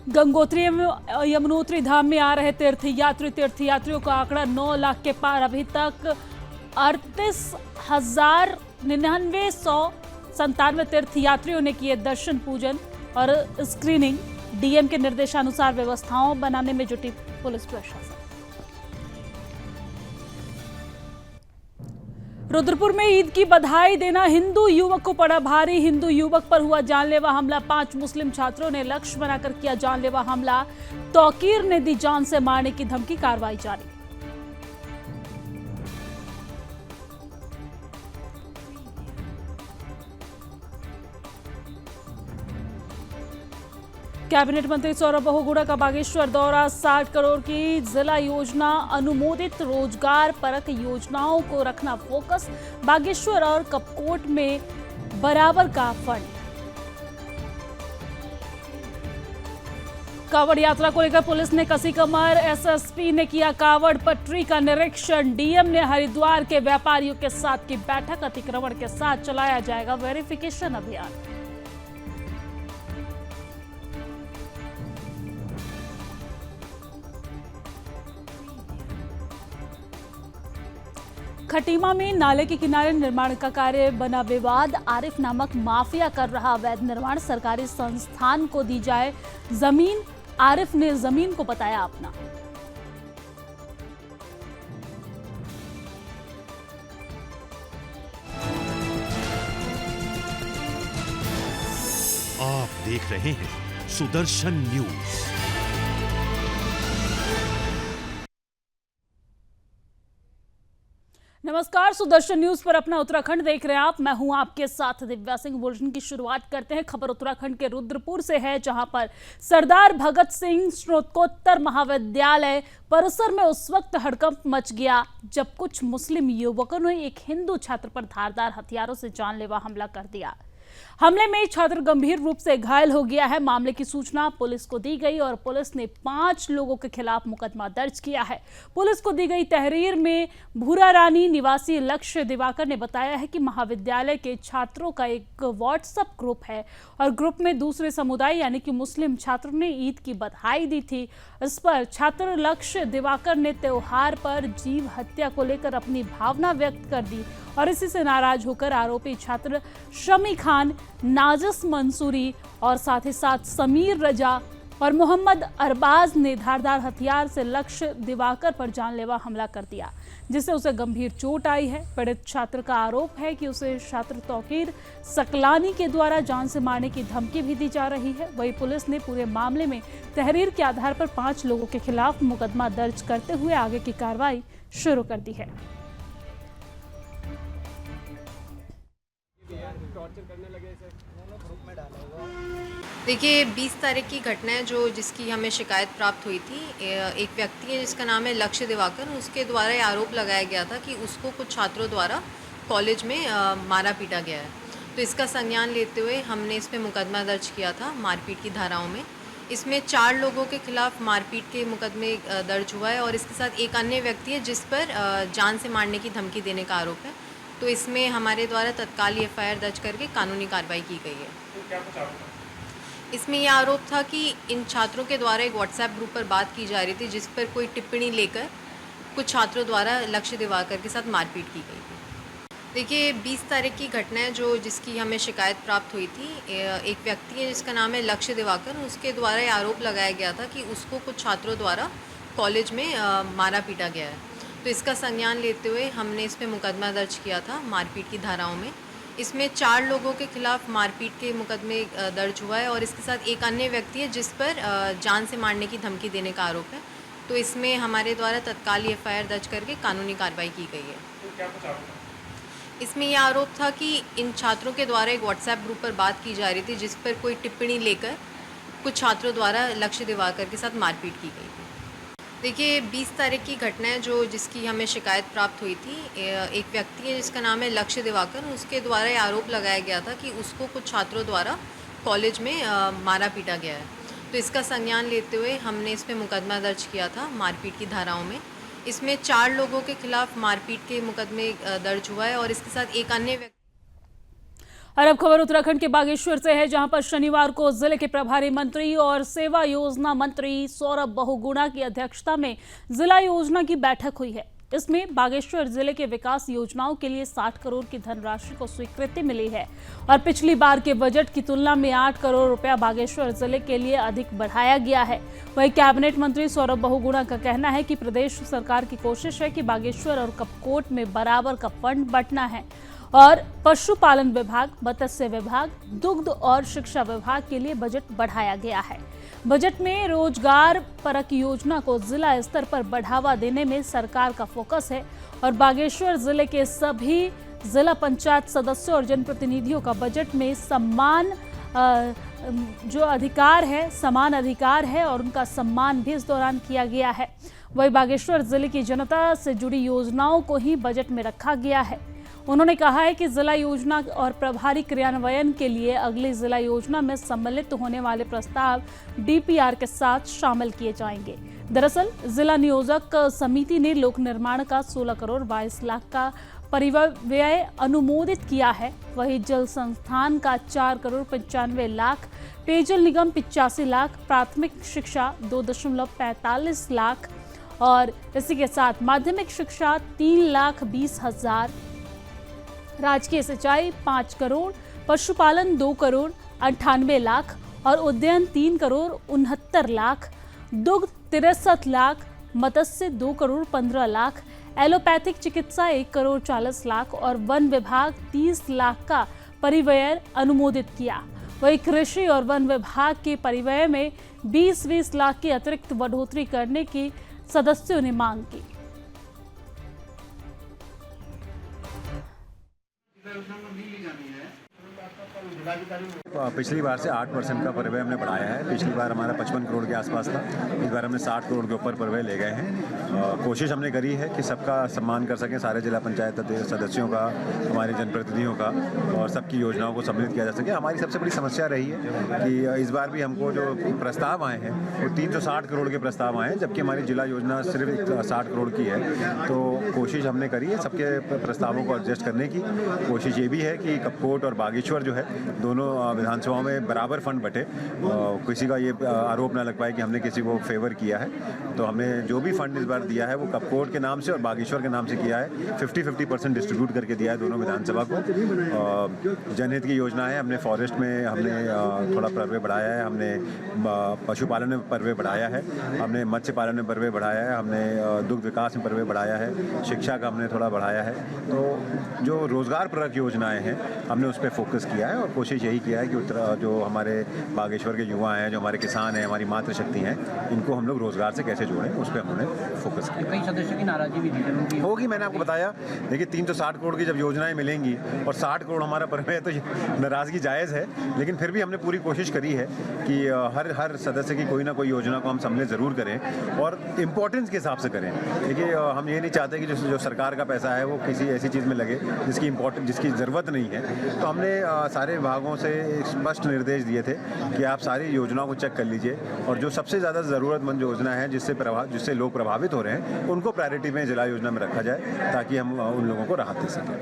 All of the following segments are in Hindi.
गंगोत्री यमुनोत्री धाम में आ रहे तीर्थयात्रियों का आंकड़ा 9 लाख के पार। अभी तक 38,9997 तीर्थयात्रियों ने किए दर्शन पूजन और स्क्रीनिंग। डीएम के निर्देशानुसार व्यवस्थाओं बनाने में जुटी पुलिस प्रशासन। रुद्रपुर में ईद की बधाई देना हिंदू युवक को पड़ा भारी। हिंदू युवक पर हुआ जानलेवा हमला। 5 मुस्लिम छात्रों ने लक्ष्य बनाकर किया जानलेवा हमला। तौकीर ने दी जान से मारने की धमकी। कार्रवाई जारी। कैबिनेट मंत्री सौरभ बहुगुणा का बागेश्वर दौरा। 60 करोड़ की जिला योजना अनुमोदित रोजगार परक योजनाओं को रखना फोकस। बागेश्वर और कपकोट में बराबर का फंड। कांवड़ यात्रा को लेकर पुलिस ने कसी कमर। एसएसपी ने किया कांवड़ पटरी का निरीक्षण। डीएम ने हरिद्वार के व्यापारियों के साथ की बैठक। अतिक्रमण के साथ चलाया जाएगा वेरिफिकेशन अभियान। खटीमा में नाले के किनारे निर्माण का कार्य बना विवाद। आरिफ नामक माफिया कर रहा अवैध निर्माण। सरकारी संस्थान को दी जाए जमीन। आरिफ ने जमीन को बताया अपना। आप देख रहे हैं सुदर्शन न्यूज। नमस्कार, सुदर्शन न्यूज पर अपना उत्तराखंड देख रहे हैं आप। मैं हूं आपके साथ दिव्या सिंह। बुलेटिन की शुरुआत करते हैं। खबर उत्तराखंड के रुद्रपुर से है, जहां पर सरदार भगत सिंह स्नातकोत्तर महाविद्यालय परिसर में उस वक्त हड़कंप मच गया जब कुछ मुस्लिम युवकों ने एक हिंदू छात्र पर धारदार हथियारों से जानलेवा हमला कर दिया। हमले में छात्र गंभीर रूप से घायल हो गया है। मामले की सूचना पुलिस को दी गई और पुलिस ने 5 लोगों के खिलाफ मुकदमा दर्ज किया है। पुलिस को दी गई तहरीर में भूरा रानी निवासी लक्ष्य दिवाकर ने बताया है कि महाविद्यालय के छात्रों का एक व्हाट्सएप ग्रुप है और ग्रुप में दूसरे समुदाय यानी कि मुस्लिम छात्रों ने ईद की बधाई दी थी। इस पर छात्र लक्ष्य दिवाकर ने त्योहार पर जीव हत्या को लेकर अपनी भावना व्यक्त कर दी और इसी से नाराज होकर आरोपी छात्र शमी खान, नाजिस मंसूरी और साथ ही साथ समीर रजा और मोहम्मद अरबाज ने धारदार हथियार से लक्ष्य दिवाकर पर जानलेवा हमला कर दिया, जिससे उसे गंभीर चोट आई है। पीड़ित छात्र का आरोप है कि उसे छात्र तौकीर सकलानी के द्वारा जान से मारने की धमकी भी दी जा रही है। वहीं पुलिस ने पूरे मामले में तहरीर के आधार पर 5 लोगों के खिलाफ मुकदमा दर्ज करते हुए आगे की कार्रवाई शुरू कर दी है। देखिए, 20 तारीख की घटना है जिसकी हमें शिकायत प्राप्त हुई थी। एक व्यक्ति है जिसका नाम है लक्ष्य दिवाकर। उसके द्वारा ये आरोप लगाया गया था कि उसको कुछ छात्रों द्वारा कॉलेज में मारा पीटा गया है। तो इसका संज्ञान लेते हुए हमने इस पे मुकदमा दर्ज किया था मारपीट की धाराओं में। इसमें 4 लोगों के खिलाफ मारपीट के मुकदमे दर्ज हुआ है और इसके साथ एक अन्य व्यक्ति है जिस पर जान से मारने की धमकी देने का आरोप है। तो इसमें हमारे द्वारा तत्काल एफआईआर दर्ज करके कानूनी कार्रवाई की गई है। इसमें यह आरोप था कि इन छात्रों के द्वारा एक व्हाट्सएप ग्रुप पर बात की जा रही थी जिस पर कोई टिप्पणी लेकर कुछ छात्रों द्वारा लक्ष्य दिवाकर के साथ मारपीट की गई थी। देखिए, 20 तारीख की घटना है जिसकी हमें शिकायत प्राप्त हुई थी। एक व्यक्ति है जिसका नाम है लक्ष्य दिवाकर। उसके द्वारा ये आरोप लगाया गया था कि उसको कुछ छात्रों द्वारा कॉलेज में मारा पीटा गया है। तो इसका संज्ञान लेते हुए हमने इस पे मुकदमा दर्ज किया था मारपीट की धाराओं में। इसमें 4 लोगों के खिलाफ मारपीट के मुकदमे दर्ज हुआ है और इसके साथ एक अन्य व्यक्ति है जिस पर जान से मारने की धमकी देने का आरोप है। तो इसमें हमारे द्वारा तत्काल एफआईआर दर्ज करके कानूनी कार्रवाई की गई है। इसमें यह आरोप था कि इन छात्रों के द्वारा एक व्हाट्सएप ग्रुप पर बात की जा रही थी जिस पर कोई टिप्पणी लेकर कुछ छात्रों द्वारा लक्ष्य दिवाकर के साथ मारपीट की गई थी। देखिए, 20 तारीख की घटना है जिसकी हमें शिकायत प्राप्त हुई थी। एक व्यक्ति है जिसका नाम है लक्ष्य दिवाकर। उसके द्वारा ये आरोप लगाया गया था कि उसको कुछ छात्रों द्वारा कॉलेज में मारा पीटा गया है। तो इसका संज्ञान लेते हुए हमने इस पे मुकदमा दर्ज किया था मारपीट की धाराओं में। इसमें 4 लोगों के खिलाफ मारपीट के मुकदमे दर्ज हुआ है और इसके साथ एक अन्य व्यक्ति और अब खबर उत्तराखंड के बागेश्वर से है, जहां पर शनिवार को जिले के प्रभारी मंत्री और सेवा योजना मंत्री सौरभ बहुगुणा की अध्यक्षता में जिला योजना की बैठक हुई है। इसमें बागेश्वर जिले के विकास योजनाओं के लिए 60 करोड़ की धनराशि को स्वीकृति मिली है और पिछली बार के बजट की तुलना में 8 करोड़ रुपया बागेश्वर जिले के लिए अधिक बढ़ाया गया है। वहीं कैबिनेट मंत्री सौरभ बहुगुणा का कहना है कि प्रदेश सरकार की कोशिश है कि बागेश्वर और कपकोट में बराबर का फंड बंटना है और पशुपालन विभाग, मत्स्य विभाग, दुग्ध और शिक्षा विभाग के लिए बजट बढ़ाया गया है। बजट में रोजगार परक योजना को जिला स्तर पर बढ़ावा देने में सरकार का फोकस है और बागेश्वर जिले के सभी जिला पंचायत सदस्यों और जनप्रतिनिधियों का बजट में समान अधिकार है और उनका सम्मान भी इस दौरान किया गया है। वहीं बागेश्वर जिले की जनता से जुड़ी योजनाओं को ही बजट में रखा गया है। उन्होंने कहा है कि जिला योजना और प्रभारी क्रियान्वयन के लिए अगली जिला योजना में सम्मिलित होने वाले प्रस्ताव डीपीआर के साथ शामिल किए जाएंगे। दरअसल जिला नियोजक समिति ने लोक निर्माण का 16 करोड़ 22 लाख का परिव्यय अनुमोदित किया है। वहीं जल संस्थान का 4 करोड़ 95 लाख, पेयजल निगम 85 लाख, प्राथमिक शिक्षा 2.45 लाख और इसी के साथ माध्यमिक शिक्षा 3,20,000, राजकीय सिंचाई 5 करोड़, पशुपालन 2 करोड़ 98 लाख और उद्यान 3 करोड़ 69 लाख, दुग्ध 63 लाख, मत्स्य 2 करोड़ 15 लाख, एलोपैथिक चिकित्सा 1 करोड़ 40 लाख और वन विभाग 30 लाख का परिव्यय अनुमोदित किया। वहीं कृषि और वन विभाग के परिव्यय में 20-20 लाख की अतिरिक्त बढ़ोतरी करने की सदस्यों ने मांग की। पिछली बार से 8% का परिव्यय हमने बढ़ाया है। पिछली बार हमारा 55 करोड़ के आसपास था, इस बार हमने 60 करोड़ के ऊपर परिव्यय ले गए हैं। कोशिश हमने करी है कि सबका सम्मान कर सकें, सारे जिला पंचायत सदस्यों का, हमारे जनप्रतिनिधियों का और सबकी योजनाओं को सम्मिलित किया जा सके। हमारी सबसे बड़ी समस्या रही है कि इस बार भी हमको जो प्रस्ताव आए हैं वो 360 करोड़ के प्रस्ताव आए हैं, जबकि हमारी जिला योजना सिर्फ 60 करोड़ की है। तो कोशिश हमने करी है सबके प्रस्तावों को एडजस्ट करने की। कोशिश ये भी है कि कपकोट और बागेश्वर जो है दोनों विधानसभाओं में बराबर फंड बटे, किसी का ये आरोप ना लग पाए कि हमने किसी को फेवर किया है। तो हमने जो भी फंड इस बार दिया है वो कपकोट के नाम से और बागेश्वर के नाम से किया है। 50-50% डिस्ट्रीब्यूट करके दिया है दोनों विधानसभा को। जनहित की योजना है, हमने फॉरेस्ट में हमने थोड़ा परिव्यय बढ़ाया है, हमने पशुपालन में परिव्यय बढ़ाया है, हमने मत्स्य पालन में परिव्यय बढ़ाया है, हमने दुग्ध विकास में परिव्यय बढ़ाया है, शिक्षा का हमने थोड़ा बढ़ाया है। तो जो रोजगार परक योजनाएं हैं हमने उस पर फोकस किया है और कोशिश यही किया है कि जो हमारे बागेश्वर के युवा हैं, जो हमारे किसान हैं, हमारी मातृशक्ति हैं, इनको हम लोग रोजगार से कैसे जोड़ें, उस पर हमने फोकस किया। कई सदस्यों की नाराजगी भी होगी, मैंने आपको बताया। देखिए 360 करोड़ की जब योजनाएं मिलेंगी और 60 करोड़ हमारा परिव्यय, तो नाराजगी जायज़ है, लेकिन फिर भी हमने पूरी कोशिश करी है कि हर सदस्य की कोई ना कोई योजना को हम सम्मिलित ज़रूर करें और इम्पोर्टेंस के हिसाब से करें। देखिए हम ये नहीं चाहते कि जो सरकार का पैसा है वो किसी ऐसी चीज़ में लगे जिसकी ज़रूरत नहीं है। तो हमने सारे विभागों से स्पष्ट निर्देश दिए थे कि आप सारी योजनाओं को चेक कर लीजिए और जो सबसे ज़्यादा ज़रूरतमंद योजना है जिससे लोग प्रभावित हो रहे हैं उनको प्रायोरिटी में जिला योजना में रखा जाए ताकि हम उन लोगों को राहत दे सकें।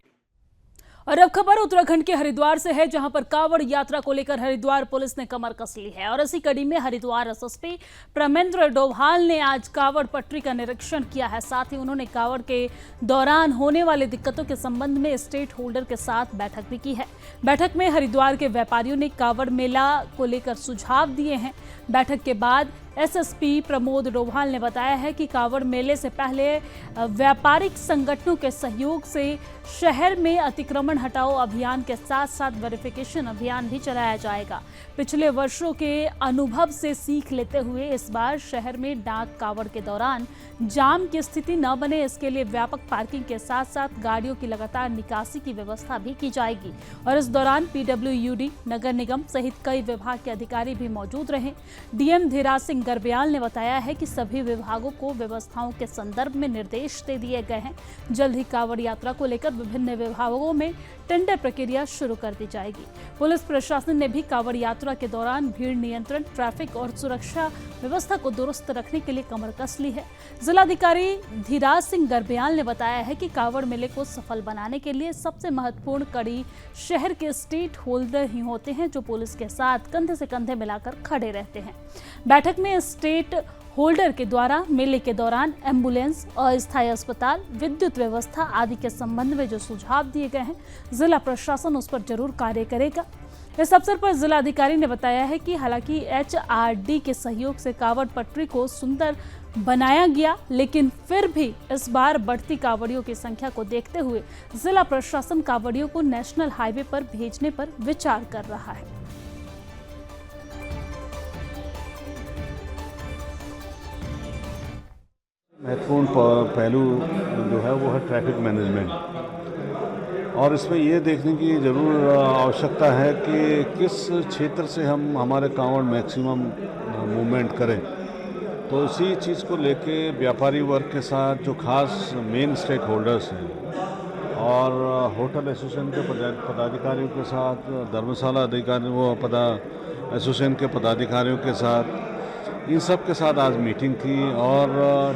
और अब खबर उत्तराखंड के हरिद्वार से है, जहां पर कांवड़ यात्रा को लेकर हरिद्वार पुलिस ने कमर कस ली है और इसी कड़ी में हरिद्वार एसएसपी प्रमेंद्र डोभाल ने आज कांवड़ पटरी का निरीक्षण किया है। साथ ही उन्होंने कांवड़ के दौरान होने वाली दिक्कतों के संबंध में स्टेट होल्डर के साथ बैठक भी की है। बैठक में हरिद्वार के व्यापारियों ने कांवड़ मेला को लेकर सुझाव दिए हैं। बैठक के बाद एसएसपी प्रमोद डोभाल ने बताया है कि कांवड़ मेले से पहले व्यापारिक संगठनों के सहयोग से शहर में अतिक्रमण हटाओ अभियान के साथ साथ वेरिफिकेशन अभियान भी चलाया जाएगा। पिछले वर्षों के अनुभव से सीख लेते हुए इस बार शहर में डाक कांवड़ के दौरान जाम की स्थिति न बने, इसके लिए व्यापक पार्किंग के साथ साथ गाड़ियों की लगातार निकासी की व्यवस्था भी की जाएगी। और इस दौरान पीडब्ल्यूडी, नगर निगम सहित कई विभाग के अधिकारी भी मौजूद रहे। डीएम धीराज सिंह गर्ब्याल ने बताया है कि सभी विभागों को व्यवस्थाओं के संदर्भ में निर्देश दे दिए गए हैं। जल्द ही कांवड़ यात्रा को लेकर विभिन्न विभागों में टेंडर प्रक्रिया शुरू कर दी जाएगी। पुलिस प्रशासन ने भी कांवड़ यात्रा के दौरान भीड़ नियंत्रण, ट्रैफिक और सुरक्षा व्यवस्था को दुरुस्त रखने के लिए कमर कस ली है। जिलाधिकारी धीराज सिंह गर्ब्याल ने बताया है कि कांवड़ मेले को सफल बनाने के लिए सबसे महत्वपूर्ण कड़ी शहर के स्टेट होल्डर ही होते हैं, जो पुलिस के साथ कंधे से कंधे मिलाकर खड़े रहते हैं। बैठक में स्टेट होल्डर के द्वारा मेले के दौरान एम्बुलेंस, अस्थायी अस्पताल, विद्युत व्यवस्था आदि के संबंध में जो सुझाव दिए गए हैं, जिला प्रशासन उस पर जरूर कार्य करेगा। इस अवसर पर जिलाधिकारी ने बताया है कि हालांकि HRD के सहयोग से कांवड़ पटरी को सुंदर बनाया गया, लेकिन फिर भी इस बार बढ़ती कांवड़ियों की संख्या को देखते हुए जिला प्रशासन कांवड़ियों को नेशनल हाईवे पर भेजने पर विचार कर रहा है। महत्वपूर्ण पहलू जो है वो है ट्रैफिक मैनेजमेंट, और इसमें ये देखने की ज़रूर आवश्यकता है कि किस क्षेत्र से हम हमारे कांवड़ मैक्सिमम मूवमेंट करें। तो इसी चीज़ को लेके व्यापारी वर्ग के साथ जो खास मेन स्टेक होल्डर्स हैं और होटल एसोसिएशन के पदाधिकारियों के साथ, धर्मशाला एसोसिएशन के पदाधिकारियों के साथ, इन सब के साथ आज मीटिंग थी। और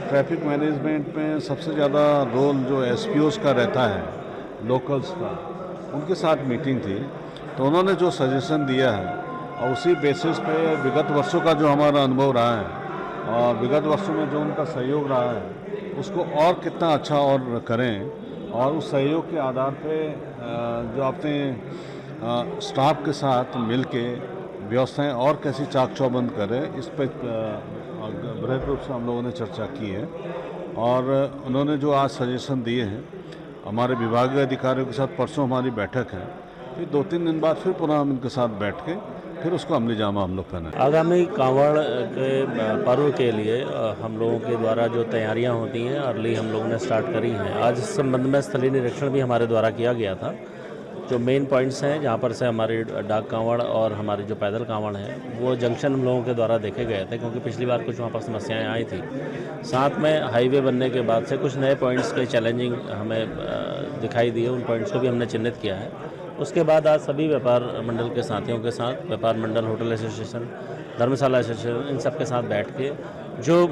ट्रैफिक मैनेजमेंट में सबसे ज़्यादा रोल जो SPOs का रहता है, लोकल्स का, उनके साथ मीटिंग थी। तो उन्होंने जो सजेशन दिया है और उसी बेसिस पे विगत वर्षों का जो हमारा अनुभव रहा है और विगत वर्षों में जो उनका सहयोग रहा है, उसको और कितना अच्छा और करें, और उस सहयोग के आधार पे जो अपने स्टाफ के साथ मिलके व्यवस्थाएं और कैसी चाक चौबंद करें, इस पर बृहद रूप से हम लोगों ने चर्चा की है। और उन्होंने जो आज सजेशन दिए हैं, हमारे विभागीय अधिकारियों के साथ परसों हमारी बैठक है, फिर 2-3 दिन बाद फिर पुनः हम इनके साथ बैठ के फिर उसको अमली जामा हम लोग पहनाएं। आगामी कांवड़ के पर्व के लिए हम लोगों के द्वारा जो तैयारियां होती हैं अर्ली हम लोगों ने स्टार्ट करी हैं। आज इस संबंध में स्थलीय निरीक्षण भी हमारे द्वारा किया गया था। जो मेन पॉइंट्स हैं जहाँ पर से हमारे डाक कांवड़ और हमारे जो पैदल कांवड़ हैं वो जंक्शन हम लोगों के द्वारा देखे गए थे, क्योंकि पिछली बार कुछ वहाँ पर समस्याएं आई थी। साथ में हाईवे बनने के बाद से कुछ नए पॉइंट्स के चैलेंजिंग हमें दिखाई दिए, उन पॉइंट्स को भी हमने चिन्हित किया है। उसके बाद आज सभी व्यापार मंडल के साथियों के साथ, व्यापार मंडल, होटल एसोसिएशन, धर्मशाला एसोसिएशन, इन सब के साथ बैठ के जो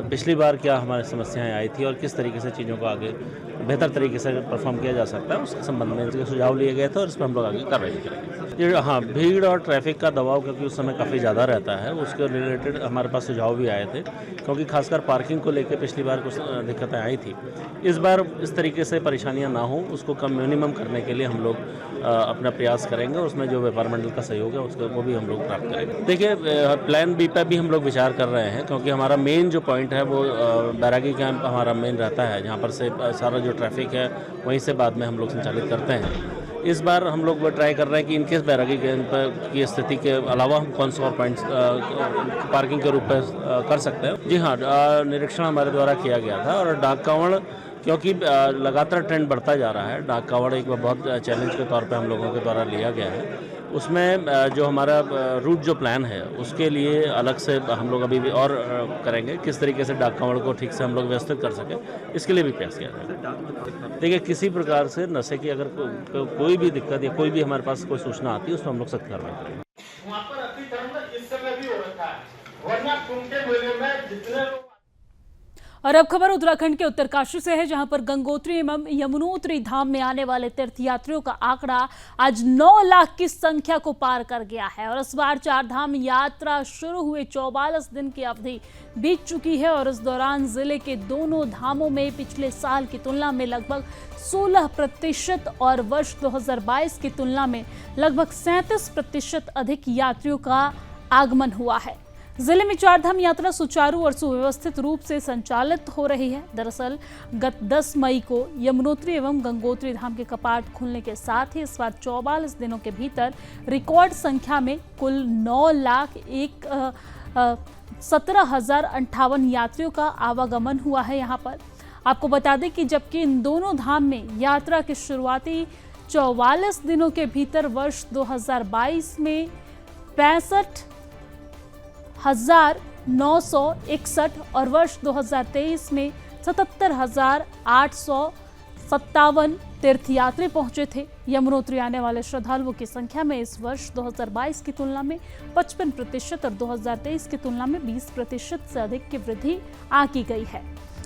पिछली बार क्या हमारी समस्याएं आई थी और किस तरीके से चीज़ों को आगे बेहतर तरीके से परफॉर्म किया जा सकता है, उसके संबंध में इनके सुझाव लिए गए थे और इस पर हम लोग आगे कार्रवाई करेंगे। हाँ, भीड़ और ट्रैफिक का दबाव क्योंकि उस समय काफ़ी ज़्यादा रहता है, उसके रिलेटेड हमारे पास सुझाव भी आए थे, क्योंकि खासकर पार्किंग को लेकर पिछली बार कुछ दिक्कतें आई थी। इस बार इस तरीके से परेशानियाँ ना हो, उसको कम मिनिमम करने के लिए हम लोग अपना प्रयास करेंगे। उसमें जो व्यापार मंडल का सहयोग है उसको वो भी हम लोग प्राप्त करेंगे। देखिए, प्लान बी पर भी हम लोग विचार कर रहे हैं, क्योंकि हमारा मेन जो पॉइंट है वो बैरागी कैंप हमारा मेन रहता है, जहाँ पर से सारा जो ट्रैफिक है वहीं से बाद में हम लोग संचालित करते हैं। इस बार हम लोग वो ट्राई कर रहे हैं कि इनकेस बैरागी कैंप की स्थिति के अलावा हम कौन से और पॉइंट्स पार्किंग के रूप में कर सकते हैं। जी हाँ, निरीक्षण हमारे द्वारा किया गया था। और डाक कांवड़ क्योंकि लगातार ट्रेंड बढ़ता जा रहा है, डाक कांवड़ एक बहुत चैलेंज के तौर पे हम लोगों के द्वारा लिया गया है। उसमें जो हमारा रूट जो प्लान है उसके लिए अलग से हम लोग अभी भी और करेंगे, किस तरीके से डाक कांवड़ को ठीक से हम लोग व्यवस्थित कर सकें, इसके लिए भी प्रयास किया जाएगा। देखिए, किसी प्रकार से नशे की अगर कोई भी दिक्कत या कोई भी हमारे पास कोई सूचना आती है उसमें हम लोग सख्त कार्रवाई करेंगे। वहाँ पर अतिक्रमण इस समय भी हो रखा है, वरना कुंभ के मेले में जितने लोग। और अब खबर उत्तराखंड के उत्तरकाशी से है, जहां पर गंगोत्री एवं यमुनोत्री धाम में आने वाले तीर्थयात्रियों का आंकड़ा आज 9 लाख की संख्या को पार कर गया है। और इस बार 4 धाम यात्रा शुरू हुए 44 दिन की अवधि बीत चुकी है और इस दौरान जिले के दोनों धामों में पिछले साल की तुलना में लगभग 16% और वर्ष 2022 की तुलना में लगभग 37% अधिक यात्रियों का आगमन हुआ है। जिले में 4 धाम यात्रा सुचारू और सुव्यवस्थित रूप से संचालित हो रही है। दरअसल गत 10 मई को यमुनोत्री एवं गंगोत्री धाम के कपाट खुलने के साथ ही इस बार 44 दिनों के भीतर रिकॉर्ड संख्या में कुल 9,17,058 यात्रियों का आवागमन हुआ है। यहाँ पर आपको बता दें कि जबकि इन दोनों धाम में यात्रा के शुरुआती 44 दिनों के भीतर वर्ष 2022 में 65,961 और वर्ष 2023 में 77,857 तीर्थयात्री पहुंचे थे। यमुनोत्री आने वाले श्रद्धालुओं की संख्या में इस वर्ष 2022 की तुलना में 55% और 2023 की तुलना में 20% से अधिक की वृद्धि आंकी गई है।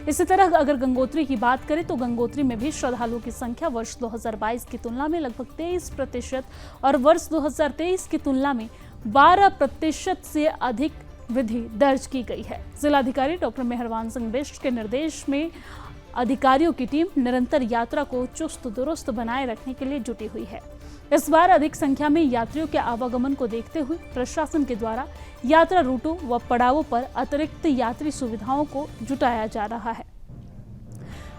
इसी तरह अगर गंगोत्री की बात करें तो गंगोत्री में भी श्रद्धालुओं की संख्या वर्ष 2022 की तुलना में लगभग 23% और वर्ष 2023 की तुलना में 12% से अधिक वृद्धि दर्ज की गई है। जिलाधिकारी डॉक्टर मेहरबान सिंह बिष्ट के निर्देश में अधिकारियों की टीम निरंतर यात्रा को चुस्त दुरुस्त बनाए रखने के लिए जुटी हुई है। इस बार अधिक संख्या में यात्रियों के आवागमन को देखते हुए प्रशासन के द्वारा यात्रा रूटों व पड़ावों पर अतिरिक्त यात्री सुविधाओं को जुटाया जा रहा है।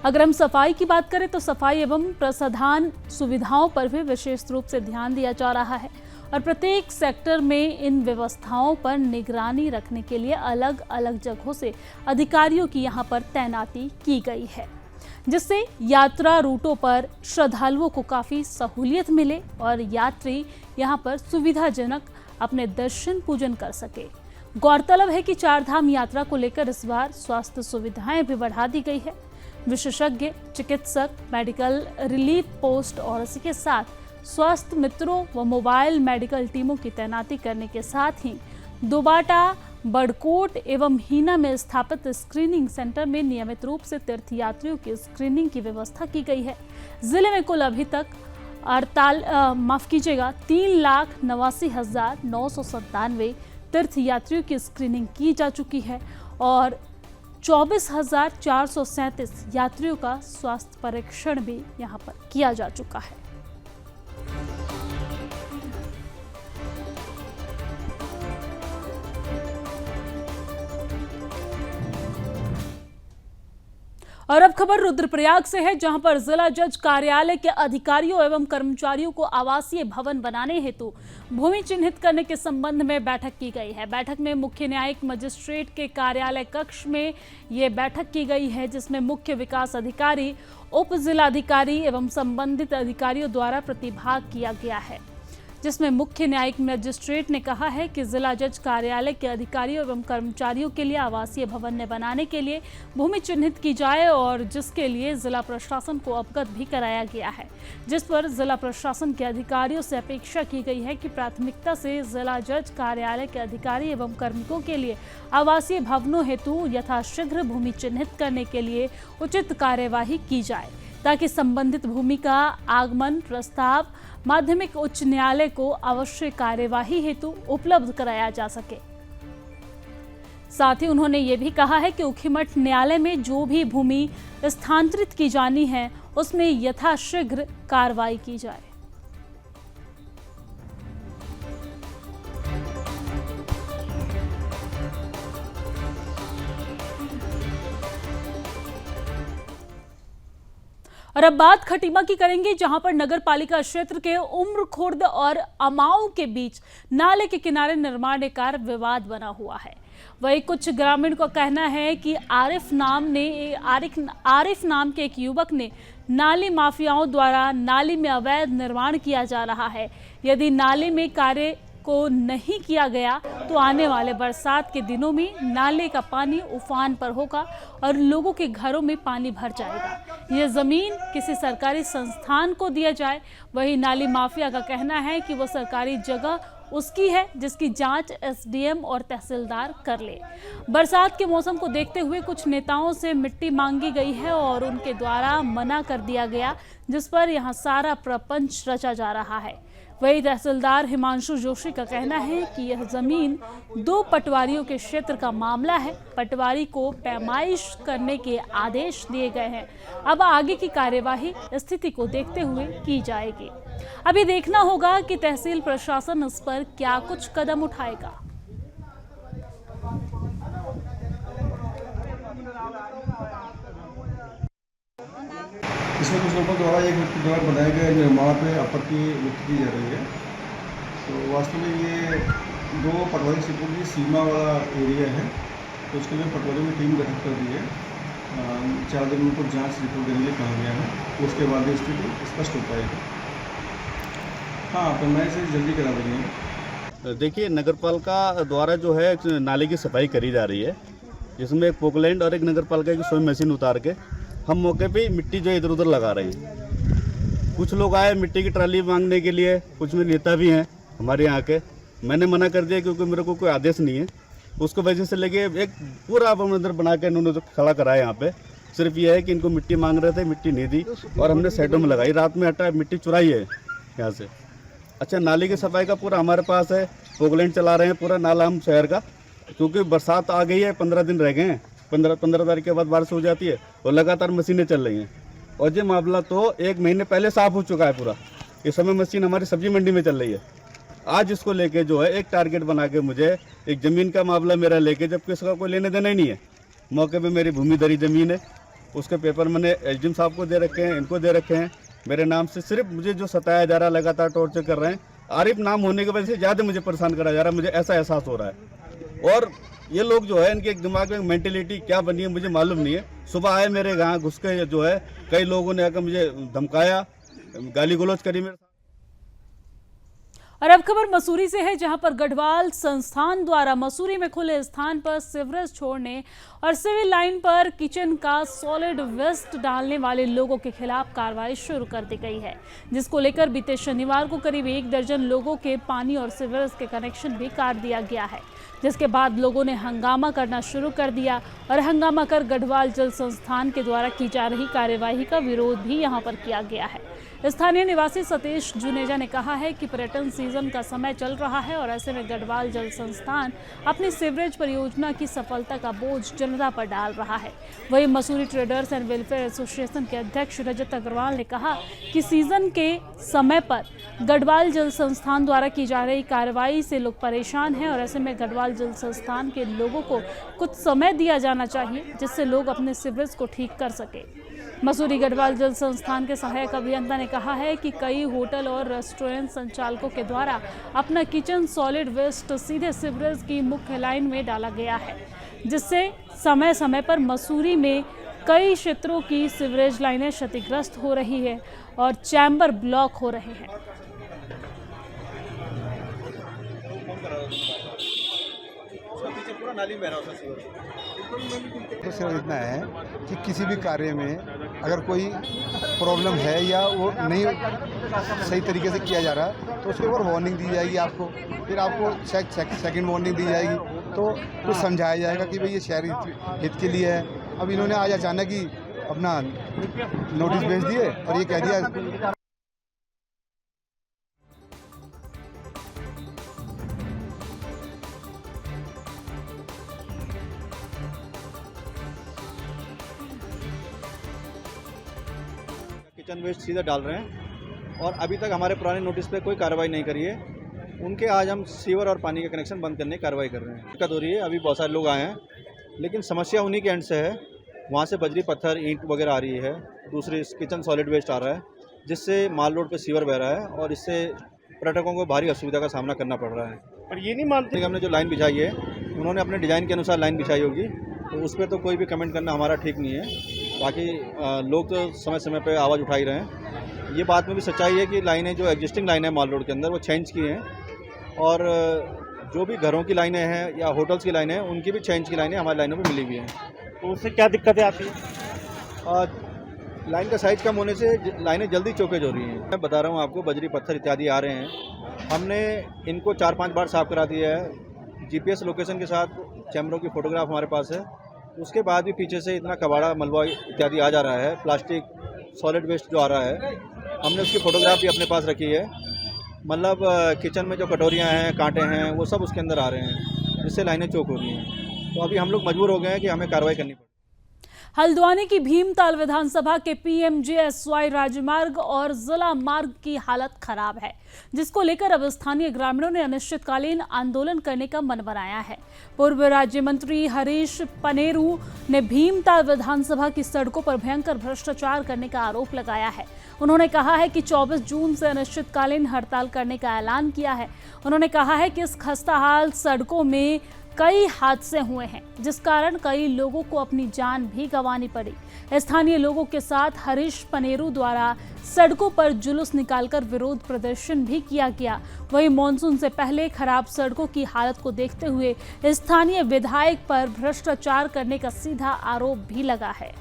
अगर हम सफाई की बात करें तो सफाई एवं प्रसाधन सुविधाओं पर भी विशेष रूप से ध्यान दिया जा रहा है और प्रत्येक सेक्टर में इन व्यवस्थाओं पर निगरानी रखने के लिए अलग अलग जगहों से अधिकारियों की यहां पर तैनाती की गई है, जिससे यात्रा रूटों पर श्रद्धालुओं को काफ़ी सहूलियत मिले और यात्री यहां पर सुविधाजनक अपने दर्शन पूजन कर सके। गौरतलब है कि चारधाम यात्रा को लेकर इस बार स्वास्थ्य सुविधाएं भी बढ़ा दी गई है। विशेषज्ञ चिकित्सक, मेडिकल रिलीफ पोस्ट और इसी के साथ स्वास्थ्य मित्रों व मोबाइल मेडिकल टीमों की तैनाती करने के साथ ही दोबाटा, बड़कोट एवं हीना में स्थापित स्क्रीनिंग सेंटर में नियमित रूप से तीर्थयात्रियों की स्क्रीनिंग की व्यवस्था की गई है। जिले में कुल अभी तक 3,89,997 तीर्थयात्रियों की स्क्रीनिंग की जा चुकी है और 24,437 यात्रियों का स्वास्थ्य परीक्षण भी यहां पर किया जा चुका है। और अब खबर रुद्रप्रयाग से है, जहां पर जिला जज कार्यालय के अधिकारियों एवं कर्मचारियों को आवासीय भवन बनाने हेतु भूमि चिन्हित करने के संबंध में बैठक की गई है। बैठक में मुख्य न्यायिक मजिस्ट्रेट के कार्यालय कक्ष में ये बैठक की गई है, जिसमें मुख्य विकास अधिकारी, उप जिलाधिकारी एवं संबंधित अधिकारियों द्वारा प्रतिभाग किया गया है, जिसमें मुख्य न्यायिक मजिस्ट्रेट ने कहा है कि जिला जज कार्यालय के अधिकारियों एवं कर्मचारियों के लिए आवासीय भवन बनाने के लिए भूमि चिन्हित की जाए और जिसके लिए जिला प्रशासन को अवगत भी कराया गया है, जिस पर जिला प्रशासन के अधिकारियों से अपेक्षा की गई है कि प्राथमिकता से जिला जज कार्यालय के अधिकारी एवं कार्मिकों के लिए आवासीय भवनों हेतु यथाशीघ्र भूमि चिन्हित करने के लिए उचित कार्यवाही की जाए, ताकि संबंधित भूमि का आगमन प्रस्ताव माध्यमिक उच्च न्यायालय को आवश्यक कार्यवाही हेतु उपलब्ध कराया जा सके। साथ ही उन्होंने ये भी कहा है कि ऊखीमठ न्यायालय में जो भी भूमि स्थानांतरित की जानी है उसमें यथाशीघ्र कार्रवाई की जाए। और अब बात खटीमा की करेंगे, जहां पर नगर पालिका क्षेत्र के उम्र खुर्द और अमाऊ के बीच नाले के किनारे निर्माण का विवाद बना हुआ है। वही कुछ ग्रामीण का कहना है कि आरिफ नाम के एक युवक ने नाली माफियाओं द्वारा नाली में अवैध निर्माण किया जा रहा है। यदि नाले में कार्य को नहीं किया गया तो आने वाले बरसात के दिनों में नाले का पानी उफान पर होगा और लोगों के घरों में पानी भर जाएगा। ये जमीन किसी सरकारी संस्थान को दिया जाए। वही नाली माफिया का कहना है कि वो सरकारी जगह उसकी है, जिसकी जांच एसडीएम और तहसीलदार कर ले। बरसात के मौसम को देखते हुए कुछ नेताओं से मिट्टी मांगी गई है और उनके द्वारा मना कर दिया गया, जिस पर यहाँ सारा प्रपंच रचा जा रहा है। वही तहसीलदार हिमांशु जोशी का कहना है कि यह जमीन 2 पटवारियों के क्षेत्र का मामला है। पटवारी को पैमाइश करने के आदेश दिए गए हैं। अब आगे की कार्यवाही स्थिति को देखते हुए की जाएगी। अभी देखना होगा कि तहसील प्रशासन इस पर क्या कुछ कदम उठाएगा। इसमें कुछ लोगों द्वारा एक व्यक्ति द्वारा बनाए गए निर्माण पे आपत्ति व्यक्त की जा रही है। तो वास्तव में ये 2 पटवारी क्षेत्रों की सीमा वाला एरिया है, तो उसके लिए पटवारी की टीम गठित कर दी है। 4 दिन उनको जांच रिपोर्ट देने के लिए कहा गया है, उसके बाद स्थिति स्पष्ट हो पाएगी। हाँ, तो मैं इसे जल्दी करा देंगे। देखिए, नगरपालिका द्वारा जो है नाले की सफाई करी जा रही है, जिसमें एक पोकलैंड और एक नगरपालिका की स्वयं मशीन उतार के हम मौके पे मिट्टी जो इधर उधर लगा रहे हैं। कुछ लोग आए मिट्टी की ट्राली मांगने के लिए, कुछ में नेता भी हैं हमारे यहाँ के। मैंने मना कर दिया क्योंकि मेरे को कोई आदेश नहीं है। उसको वजह से लेके एक पूरा मंदिर बना के इन्होंने तो खड़ा कराया यहाँ पे। सिर्फ ये है कि इनको मिट्टी मांग रहे थे, मिट्टी नहीं दी और हमने साइडों में लगाई। रात में हटा मिट्टी चुराई है यहाँ से। अच्छा, नाली की सफाई का पूरा हमारे पास है, पोगलैंड चला रहे हैं पूरा नाला हम शहर का, क्योंकि बरसात आ गई है, 15 दिन रह गए हैं। 15 तारीख के बाद बारिश हो जाती है और लगातार मशीनें चल रही हैं। और ये मामला तो 1 महीने पहले साफ हो चुका है पूरा। इस समय मशीन हमारी सब्जी मंडी में चल रही है। आज इसको लेके जो है एक टारगेट बना के मुझे एक ज़मीन का मामला मेरा लेके, जबकि इसका कोई लेने देना ही नहीं है। मौके पे मेरी भूमिधरी ज़मीन है, उसके पेपर मैंने एसडीएम साहब को दे रखे हैं, इनको दे रखे हैं। मेरे नाम से सिर्फ मुझे जो सताया जा रहा है, लगातार टॉर्चर कर रहे हैं। आरिफ नाम होने की वजह से ज़्यादा मुझे परेशान करा जा रहा है, मुझे ऐसा एहसास हो रहा है। और ये लोग जो है, इनके दिमाग में मेंटेलिटी क्या बनी है मुझे मालूम नहीं है। सुबह आए मेरे यहाँ घुस के जो है, कई लोगों ने आकर मुझे धमकाया, गाली गलौज करी मेरे। और अब खबर मसूरी से है, जहां पर गढ़वाल संस्थान द्वारा मसूरी में खुले स्थान पर सीवरेज छोड़ने और सिविल लाइन पर किचन का सॉलिड वेस्ट डालने वाले लोगों के खिलाफ कार्रवाई शुरू कर दी गई है, जिसको लेकर बीते शनिवार को करीब 1 दर्जन लोगों के पानी और सीवरेज के कनेक्शन भी काट दिया गया है। जिसके बाद लोगों ने हंगामा करना शुरू कर दिया और हंगामा कर गढ़वाल जल संस्थान के द्वारा की जा रही कार्यवाही का विरोध भी यहां पर किया गया है। स्थानीय निवासी सतीश जुनेजा ने कहा है कि पर्यटन सीजन का समय चल रहा है और ऐसे में गढ़वाल जल संस्थान अपनी सीवरेज परियोजना की सफलता का बोझ जनता पर डाल रहा है। वहीं Mussoorie traders and welfare association के अध्यक्ष रजत अग्रवाल ने कहा कि सीजन के समय पर गढ़वाल जल संस्थान द्वारा की जा रही कार्रवाई से लोग परेशान हैं और ऐसे में गढ़वाल जल संस्थान के लोगों को कुछ समय दिया जाना चाहिए, जिससे लोग अपने सीवरेज को ठीक कर सके। मसूरी गढ़वाल जल संस्थान के सहायक अभियंता ने कहा है कि कई होटल और रेस्टोरेंट संचालकों के द्वारा अपना किचन सॉलिड वेस्ट सीधे सीवरेज की मुख्य लाइन में डाला गया है, जिससे समय समय पर मसूरी में कई क्षेत्रों की सीवरेज लाइनें क्षतिग्रस्त हो रही है और चैम्बर ब्लॉक हो रहे हैं। तो सिर्फ इतना है कि किसी भी कार्य में अगर कोई प्रॉब्लम है या वो नहीं सही तरीके से किया जा रहा तो उसके ऊपर वार्निंग दी जाएगी आपको, फिर आपको सेकंड वार्निंग दी जाएगी, तो कुछ समझाया जाएगा कि भाई ये शहरी हित के लिए है। अब इन्होंने आज अचानक ही अपना नोटिस भेज दिए और ये कह दिया। किचन वेस्ट सीधा डाल रहे हैं और अभी तक हमारे पुराने नोटिस पे कोई कार्रवाई नहीं करी है। उनके आज हम सीवर और पानी के कनेक्शन बंद करने की कार्रवाई कर रहे हैं। दिक्कत हो रही है, अभी बहुत सारे लोग आए हैं, लेकिन समस्या उन्हीं के एंड से है। वहाँ से बजरी पत्थर ईंट वगैरह आ रही है, दूसरी किचन सॉलिड वेस्ट आ रहा है, जिससे माल रोड पे सीवर बह रहा है और इससे पर्यटकों को भारी असुविधा का सामना करना पड़ रहा है। पर ये नहीं मानते, हमने जो लाइन बिछाई है, उन्होंने अपने डिज़ाइन के अनुसार लाइन बिछाई होगी, तो उस पर तो कोई भी कमेंट करना हमारा ठीक नहीं है। बाकी लोग तो समय समय पे आवाज़ उठा ही रहे हैं। ये बात में भी सच्चाई है कि लाइनें जो एग्जिस्टिंग लाइनें माल रोड के अंदर वो चेंज की हैं और जो भी घरों की लाइनें हैं या होटल्स की लाइनें हैं उनकी भी चेंज की लाइनें हमारी लाइनों में मिली हुई हैं। तो उससे क्या दिक्कतें आती हैं? लाइन का साइज़ कम होने से लाइनें जल्दी चौकेज हो रही हैं। मैं बता रहा हूँ आपको, बजरी पत्थर इत्यादि आ रहे हैं। हमने इनको 4-5 बार साफ़ करा दिया है, GPS लोकेशन के साथ चैम्बरों की फ़ोटोग्राफ हमारे पास है। उसके बाद भी पीछे से इतना कबाड़ा मलबा इत्यादि आ जा रहा है, प्लास्टिक सॉलिड वेस्ट जो आ रहा है, हमने उसकी फ़ोटोग्राफ भी अपने पास रखी है। मतलब किचन में जो कटोरियाँ हैं, कांटे हैं, वो सब उसके अंदर आ रहे हैं, जिससे लाइनें चौक हो रही हैं। तो अभी हम लोग मजबूर हो गए हैं कि हमें कार्रवाई करनी पड़े। हल्द्वानी की भीमताल विधानसभा के PMJSY राजमार्ग और जिला मार्ग की हालत खराब है, जिसको लेकर अब स्थानीय ग्रामीणों ने अनिश्चितकालीन आंदोलन करने का मन बनाया है। पूर्व राज्य मंत्री हरीश पनेरू ने भीमताल विधानसभा की सड़कों पर भयंकर भ्रष्टाचार करने का आरोप लगाया है। उन्होंने कहा है कि 24 जून से अनिश्चितकालीन हड़ताल करने का ऐलान किया है। उन्होंने कहा है कि इस खस्ताहाल सड़कों में कई हादसे हुए हैं, जिस कारण कई लोगों को अपनी जान भी गंवानी पड़ी। स्थानीय लोगों के साथ हरीश पनेरू द्वारा सड़कों पर जुलूस निकालकर विरोध प्रदर्शन भी किया गया। वहीं मॉनसून से पहले खराब सड़कों की हालत को देखते हुए स्थानीय विधायक पर भ्रष्टाचार करने का सीधा आरोप भी लगा है।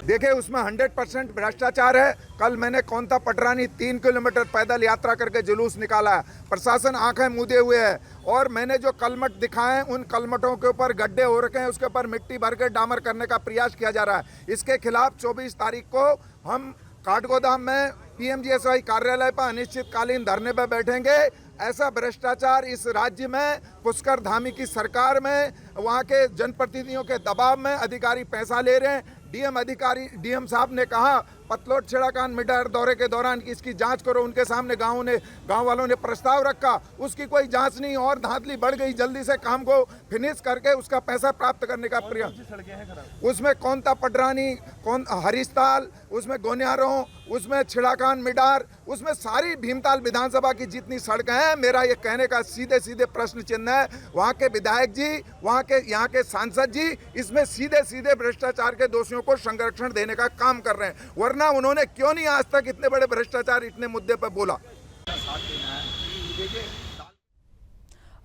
देखिए उसमें 100% भ्रष्टाचार है। कल मैंने कोंता पटरानी 3 किलोमीटर पैदल यात्रा करके जुलूस निकाला है। प्रशासन आंखें मूंदे हुए है और मैंने जो कलमट दिखाए हैं उन कलमटों के ऊपर गड्ढे हो रखे हैं, उसके ऊपर मिट्टी भर के डामर करने का प्रयास किया जा रहा है। इसके खिलाफ 24 तारीख को हम काठगोदाम में पीएमजीएसवाई कार्यालय पर अनिश्चितकालीन धरने पर बैठेंगे। ऐसा भ्रष्टाचार इस राज्य में पुष्कर धामी की सरकार में, वहाँ के जनप्रतिनिधियों के दबाव में अधिकारी पैसा ले रहे हैं। डीएम साहब ने कहा पतलोट छिड़ाकान मिडार दौरे के दौरान कि इसकी जांच करो। उनके सामने गांव वालों ने प्रस्ताव रखा, उसकी कोई जांच नहीं और धांधली बढ़ गई। जल्दी से काम को फिनिश करके उसका पैसा प्राप्त करने का प्रयास। उसमें कोंता पटरानी, हरिस्ताल, उसमें गोनियारों, उसमें छिड़ाकान मिडार, उसमें सारी भीमताल विधानसभा की जितनी सड़कें हैं। मेरा ये कहने का सीधे सीधे प्रश्न चिन्ह है, वहाँ के विधायक जी, वहाँ के यहाँ के सांसद जी इसमें सीधे सीधे भ्रष्टाचार के दोषियों को संरक्षण देने का काम कर रहे हैं। वरना उन्होंने क्यों नहीं आज तक इतने बड़े भ्रष्टाचार इतने मुद्दे पर बोला।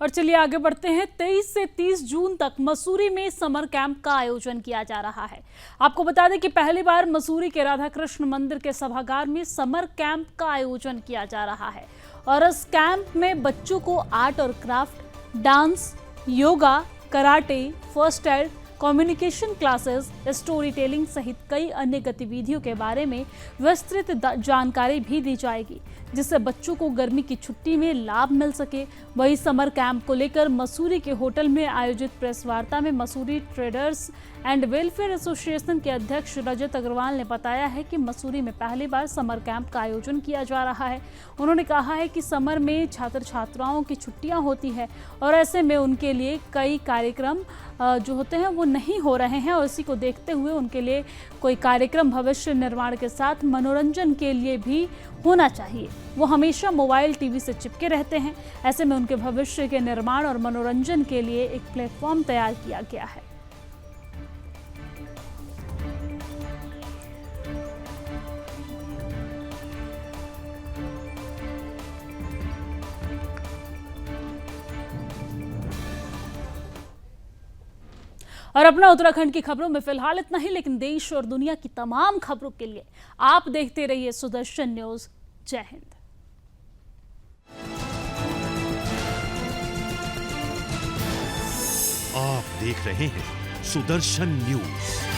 और चलिए आगे बढ़ते हैं। 23 से 30 जून तक मसूरी में समर कैंप का आयोजन किया जा रहा है। आपको बता दें कि पहली बार मसूरी के राधा कृष्ण मंदिर के सभागार में समर कैंप का आयोजन किया जा रहा है और इस कैंप में बच्चों को आर्ट और craft, dance, yoga, karate, first aid, communication classes, story telling सहित कई अन्य गतिविधियों के बारे में विस्तृत जानकारी भी दी जाएगी, जिससे बच्चों को गर्मी की छुट्टी में लाभ मिल सके। वहीं समर कैंप को लेकर मसूरी के होटल में आयोजित प्रेस वार्ता में Mussoorie traders and welfare association के अध्यक्ष रजत अग्रवाल ने बताया है कि मसूरी में पहली बार समर कैंप का आयोजन किया जा रहा है। उन्होंने कहा है कि समर में छात्र छात्राओं की छुट्टियां होती है और ऐसे में उनके लिए कई कार्यक्रम जो होते हैं वो नहीं हो रहे हैं और इसी को देखते हुए उनके लिए कोई कार्यक्रम भविष्य निर्माण के साथ मनोरंजन के लिए भी होना चाहिए। वो हमेशा मोबाइल टीवी से चिपके रहते हैं, ऐसे में उनके भविष्य के निर्माण और मनोरंजन के लिए एक प्लेटफॉर्म तैयार किया गया है। और अपना उत्तराखंड की खबरों में फिलहाल इतना ही, लेकिन देश और दुनिया की तमाम खबरों के लिए आप देखते रहिए सुदर्शन न्यूज। जय हिंद। आप देख रहे हैं सुदर्शन न्यूज।